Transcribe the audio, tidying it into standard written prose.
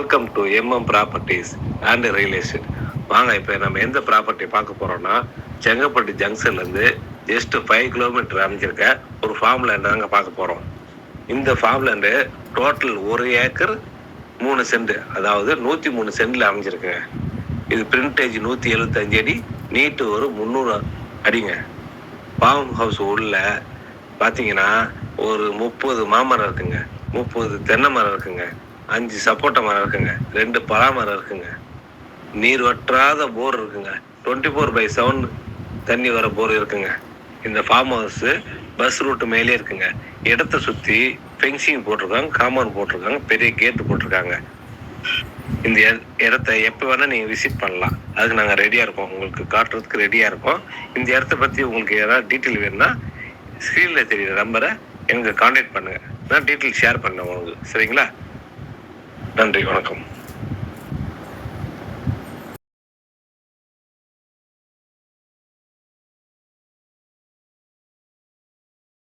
Welcome to properties and real estate. வாங்க, இப்போ நம்ம எந்த ப்ராப்பர்ட்டி பார்க்க போகிறோம்னா, செங்கல்பட்டு ஜங்ஷன்லேருந்து ஜஸ்ட் 5 கிலோமீட்டர் அமைஞ்சிருக்க ஒரு ஃபார்ம் லேண்ட் தாங்க பார்க்க போகிறோம். இந்த farm land total 1 acre 3 cent, அதாவது 103 சென்டில் அமைஞ்சிருக்குங்க. இது பிரிண்டேஜ் 175 அடி, நீட்டு ஒரு 300 அடிங்க. ஃபார்ம் ஹவுஸ் உள்ள பார்த்தீங்கன்னா ஒரு 30 மாமரம் இருக்குங்க, 30 தென்னை மரம் இருக்குங்க, 5 சப்போட்டா மரம் இருக்குங்க, 2 பலா மரம் இருக்குங்க. நீர் வற்றாத போர் இருக்குங்க, 24/7 தண்ணி வர போர் இருக்குங்க. இந்த ஃபார்ம் ஹவுஸ் பஸ் ரூட் மேலே இருக்குங்க. இடத்த சுற்றி ஃபென்சிங் போட்டிருக்காங்க, காம்பவுண்ட் போட்டிருக்காங்க, பெரிய கேட்டு போட்டிருக்காங்க. இந்த இடத்த எப்போ வேணால் நீங்கள் விசிட் பண்ணலாம். அதுக்கு நாங்கள் ரெடியாக இருக்கோம், உங்களுக்கு காட்டுறதுக்கு ரெடியாக இருக்கோம். இந்த இடத்த பற்றி உங்களுக்கு ஏதாவது டீட்டெயில் வேணும்னா ஸ்க்ரீனில் தெரியுற நம்பரை எனக்கு கான்டாக்ட் பண்ணுங்கள். நான் டீட்டெயில் ஷேர் பண்ணேன் உங்களுக்கு. சரிங்களா? நன்றி, வணக்கம்.